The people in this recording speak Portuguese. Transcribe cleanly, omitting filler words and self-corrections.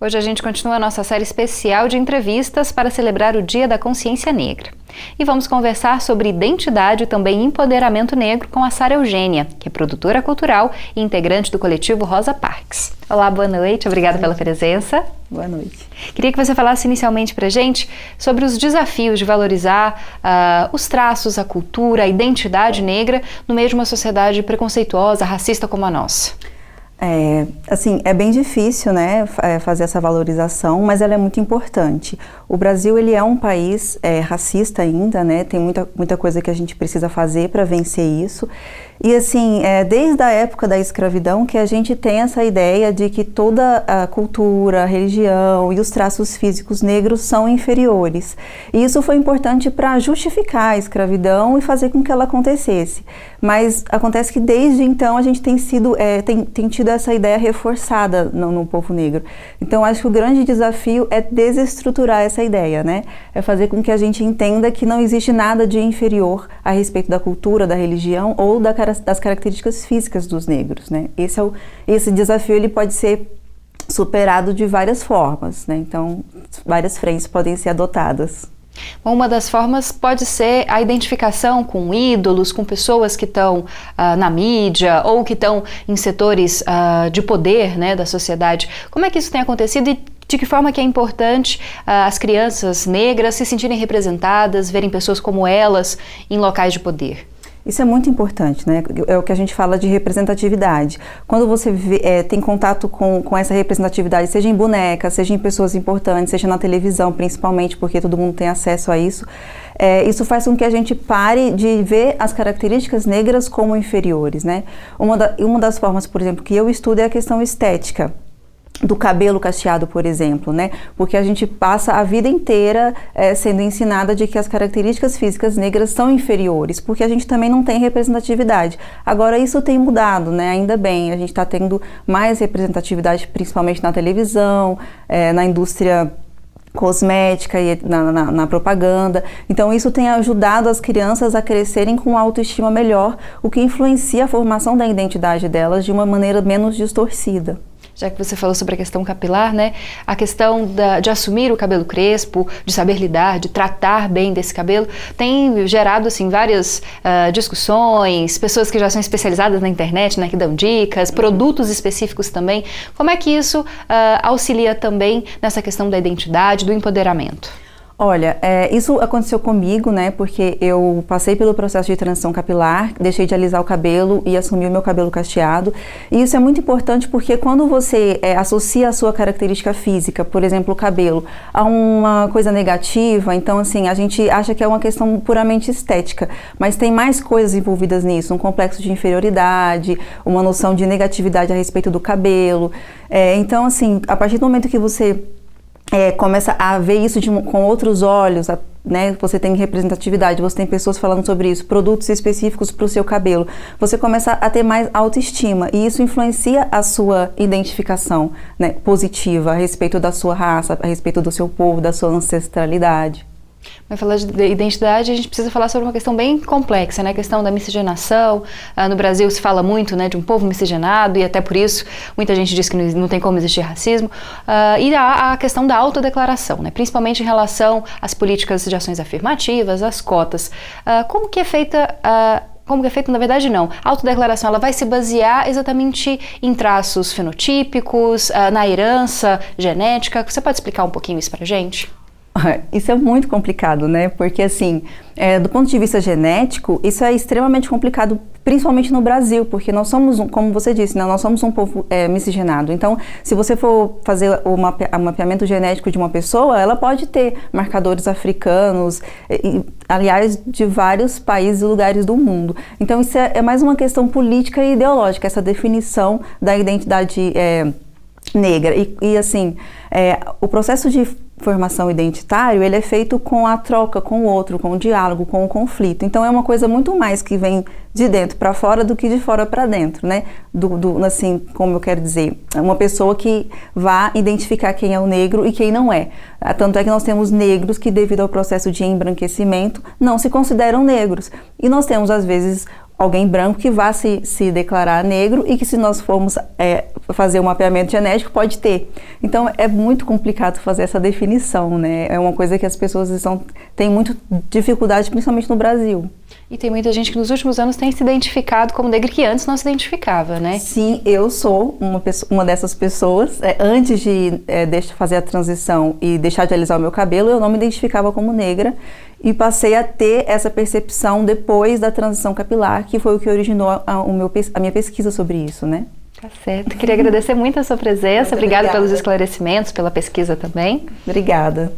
Hoje a gente continua a nossa série especial de entrevistas para celebrar o Dia da Consciência Negra. E vamos conversar sobre identidade e também empoderamento negro com a Sara Eugênia, que é produtora cultural e integrante do coletivo Rosa Parks. Olá, boa noite, obrigada pela presença. Boa noite. Queria que você falasse inicialmente para a gente sobre os desafios de valorizar os traços, a cultura, a identidade negra no meio de uma sociedade preconceituosa, racista como a nossa. É bem difícil, né, fazer essa valorização, mas ela é muito importante. O Brasil, ele é um país racista ainda, né, tem muita coisa que a gente precisa fazer para vencer isso. E assim, desde a época da escravidão que a gente tem essa ideia de que toda a cultura, a religião e os traços físicos negros são inferiores. E isso foi importante para justificar a escravidão e fazer com que ela acontecesse. Mas acontece que desde então a gente tem tido essa ideia reforçada no povo negro. Então acho que o grande desafio é desestruturar essa ideia, né? É fazer com que a gente entenda que não existe nada de inferior a respeito da cultura, da religião ou das características físicas dos negros, né? Esse desafio ele pode ser superado de várias formas, né? Então várias frentes podem ser adotadas. Uma das formas pode ser a identificação com ídolos, com pessoas que estão na mídia ou que estão em setores de poder, né, da sociedade. Como é que isso tem acontecido e de que forma que é importante as crianças negras se sentirem representadas, verem pessoas como elas em locais de poder? Isso é muito importante, né? É o que a gente fala de representatividade. Quando você tem contato com essa representatividade, seja em bonecas, seja em pessoas importantes, seja na televisão, principalmente, porque todo mundo tem acesso a isso, isso faz com que a gente pare de ver as características negras como inferiores, né? Uma das formas, por exemplo, que eu estudo é a questão estética do cabelo cacheado, por exemplo, né? Porque a gente passa a vida inteira sendo ensinada de que as características físicas negras são inferiores, porque a gente também não tem representatividade. Agora isso tem mudado, né? Ainda bem, a gente está tendo mais representatividade, principalmente na televisão, na indústria cosmética e na propaganda. Então isso tem ajudado as crianças a crescerem com autoestima melhor, o que influencia a formação da identidade delas de uma maneira menos distorcida. Já que você falou sobre a questão capilar, né? A questão de assumir o cabelo crespo, de saber lidar, de tratar bem desse cabelo, tem gerado assim várias discussões, pessoas que já são especializadas na internet, né, que dão dicas, produtos específicos também. Como é que isso auxilia também nessa questão da identidade, do empoderamento? Olha, isso aconteceu comigo, né, porque eu passei pelo processo de transição capilar, deixei de alisar o cabelo e assumi o meu cabelo cacheado, e isso é muito importante porque quando você associa a sua característica física, por exemplo, o cabelo, a uma coisa negativa, então assim, a gente acha que é uma questão puramente estética, mas tem mais coisas envolvidas nisso, um complexo de inferioridade, uma noção de negatividade a respeito do cabelo, então assim, a partir do momento que você começa a ver isso com outros olhos, né? Você tem representatividade, você tem pessoas falando sobre isso, produtos específicos para o seu cabelo, você começa a ter mais autoestima e isso influencia a sua identificação, né, positiva a respeito da sua raça, a respeito do seu povo, da sua ancestralidade. Mas falar de identidade, a gente precisa falar sobre uma questão bem complexa, né? A questão da miscigenação. No Brasil se fala muito, né, de um povo miscigenado e até por isso muita gente diz que não tem como existir racismo. E a questão da autodeclaração, né? Principalmente em relação às políticas de ações afirmativas, às cotas. Como que é feita, na verdade não, a autodeclaração ela vai se basear exatamente em traços fenotípicos, na herança genética. Você pode explicar um pouquinho isso pra gente? Isso é muito complicado, né? Porque assim, do ponto de vista genético, isso é extremamente complicado, principalmente no Brasil, porque nós somos, como você disse, né? Nós somos um povo miscigenado. Então, se você for fazer o mapeamento genético de uma pessoa, ela pode ter marcadores africanos, aliás, de vários países e lugares do mundo. Então, isso é mais uma questão política e ideológica, essa definição da identidade negra. E assim, o processo de formação identitário, ele é feito com a troca com o outro, com o diálogo, com o conflito. Então é uma coisa muito mais que vem de dentro para fora do que de fora para dentro, né? Assim, como eu quero dizer, uma pessoa que vá identificar quem é o negro e quem não é. Tanto é que nós temos negros que, devido ao processo de embranquecimento, não se consideram negros. E nós temos, às vezes, alguém branco que vá se declarar negro e que, se nós formos fazer um mapeamento genético, pode ter. Então, é muito complicado fazer essa definição, né? É uma coisa que as pessoas têm muita dificuldade, principalmente no Brasil. E tem muita gente que nos últimos anos tem se identificado como negra que antes não se identificava, né? Sim, eu sou uma dessas pessoas. Antes de fazer a transição e deixar de alisar o meu cabelo, eu não me identificava como negra e passei a ter essa percepção depois da transição capilar, que foi o que originou a minha pesquisa sobre isso, né? Tá certo. Queria agradecer muito a sua presença. Obrigada pelos esclarecimentos, pela pesquisa também. Obrigada.